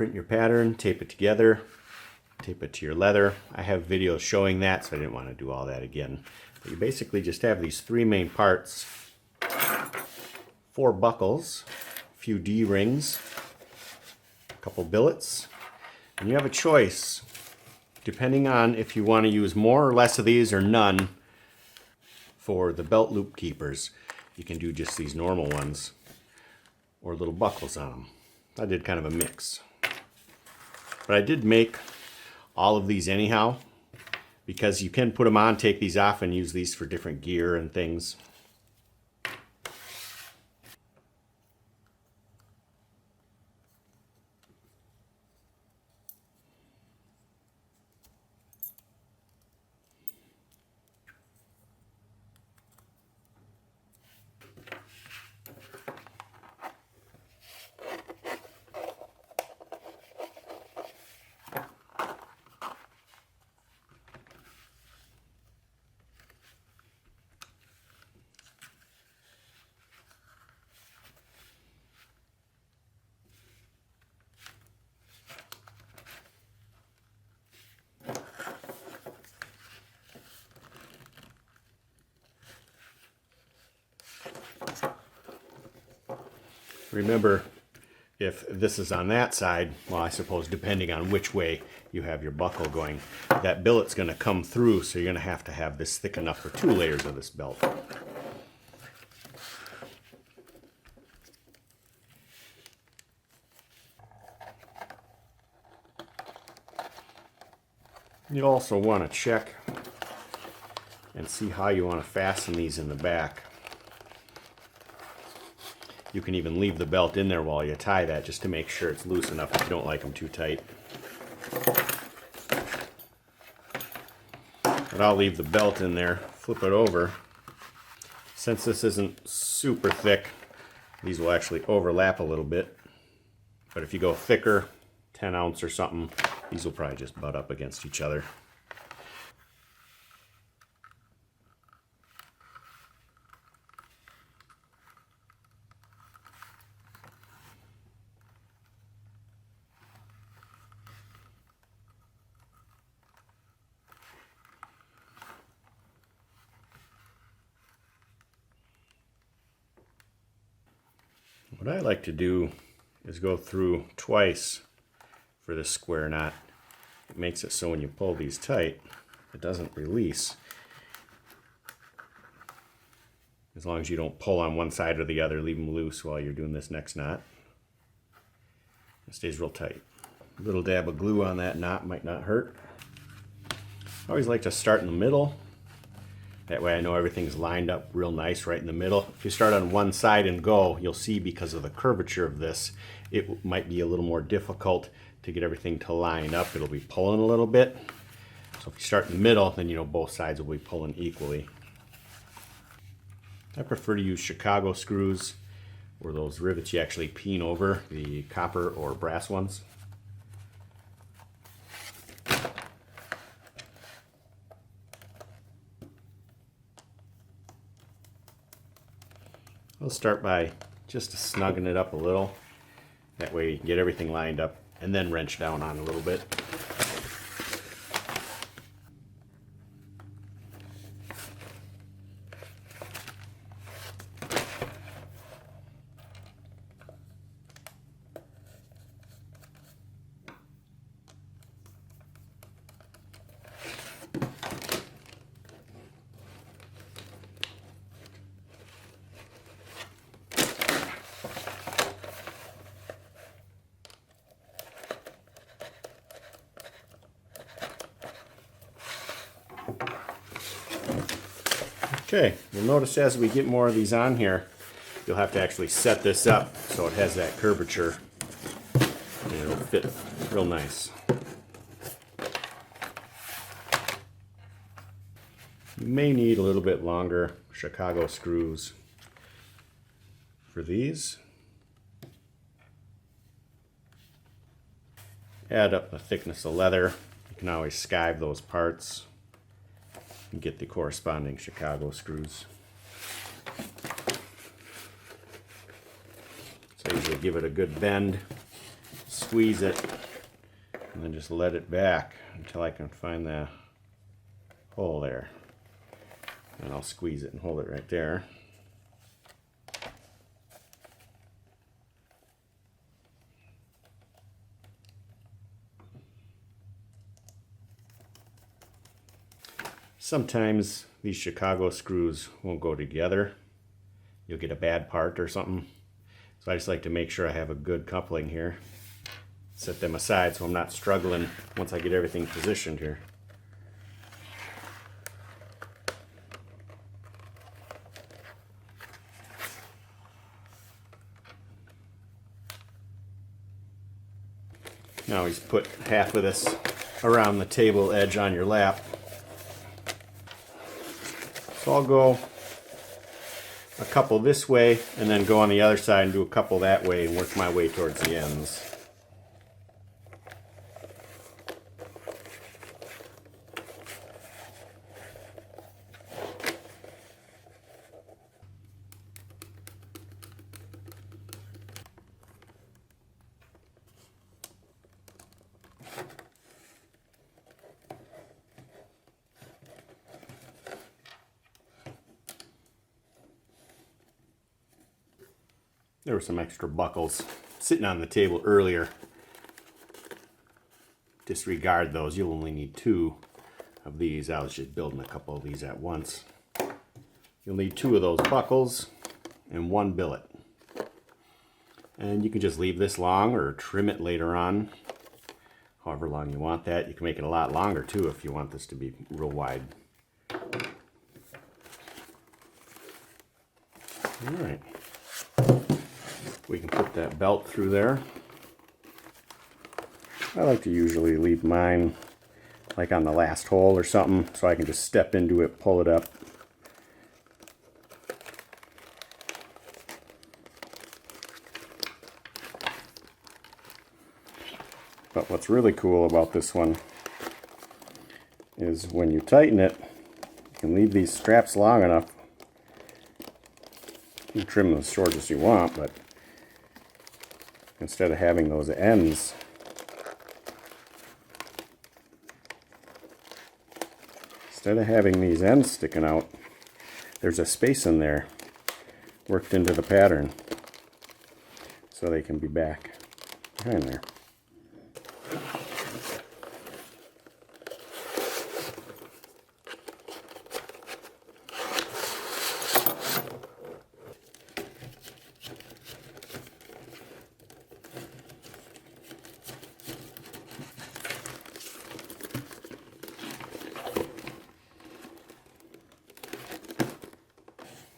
print your pattern, tape it together, tape it to your leather. I have videos showing that, so I didn't want to do all that again. But you basically just have these three main parts, 4 buckles, a few D-rings, a couple billets, and you have a choice depending on if you want to use more or less of these or none. For the belt loop keepers, you can do just these normal ones or little buckles on them. I did kind of a mix. But I did make all of these anyhow, because you can put them on, take these off, and use these for different gear and things. Remember, if this is on that side, well, I suppose depending on which way you have your buckle going, that billet's going to come through, so you're going to have this thick enough for 2 layers of this belt. You also want to check and see how you want to fasten these in the back. You can even leave the belt in there while you tie that, just to make sure it's loose enough if you don't like them too tight. But I'll leave the belt in there, flip it over. Since this isn't super thick, these will actually overlap a little bit. But if you go thicker, 10 ounce or something, these will probably just butt up against each other. What I like to do is go through twice for this square knot. It makes it so when you pull these tight, it doesn't release. As long as you don't pull on one side or the other, leave them loose while you're doing this next knot. It stays real tight. A little dab of glue on that knot might not hurt. I always like to start in the middle. That way I know everything's lined up real nice right in the middle. If you start on one side and go, you'll see because of the curvature of this, it might be a little more difficult to get everything to line up. It'll be pulling a little bit. So if you start in the middle, then you know both sides will be pulling equally. I prefer to use Chicago screws, or those rivets you actually peen over, the copper or brass ones. I'll start by just snugging it up a little. That way you can get everything lined up, and then wrench down on a little bit. Okay, you'll notice as we get more of these on here, you'll have to actually set this up so it has that curvature and it'll fit real nice. You may need a little bit longer Chicago screws for these. Add up the thickness of leather. You can always skive those parts and get the corresponding Chicago screws. So I usually give it a good bend, squeeze it and then just let it back until I can find the hole there. And I'll squeeze it and hold it right there. Sometimes these Chicago screws won't go together. You'll get a bad part or something. So I just like to make sure I have a good coupling here. Set them aside so I'm not struggling once I get everything positioned here. Now always put half of this around the table edge on your lap. So I'll go a couple this way and then go on the other side and do a couple that way and work my way towards the ends. There were some extra buckles sitting on the table earlier. Disregard those. You'll only need 2 of these. I was just building a couple of these at once. You'll need 2 of those buckles and 1 billet. And you can just leave this long or trim it later on. However long you want that. You can make it a lot longer too if you want this to be real wide. All right. We can put that belt through there. I like to usually leave mine like on the last hole or something so I can just step into it, pull it up. But what's really cool about this one is when you tighten it, you can leave these straps long enough. You can trim them as short as you want, but instead of having those ends these ends sticking out, there's a space in there worked into the pattern so they can be back behind there.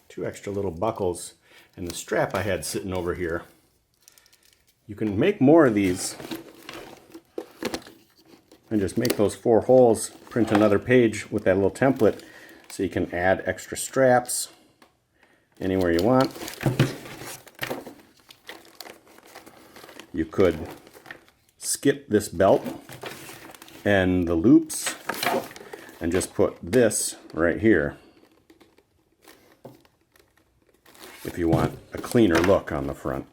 Two extra little buckles and the strap I had sitting over here. You can make more of these and just make those 4 holes, print another page with that little template so you can add extra straps anywhere you want. You could skip this belt and the loops and just put this right here if you want a cleaner look on the front.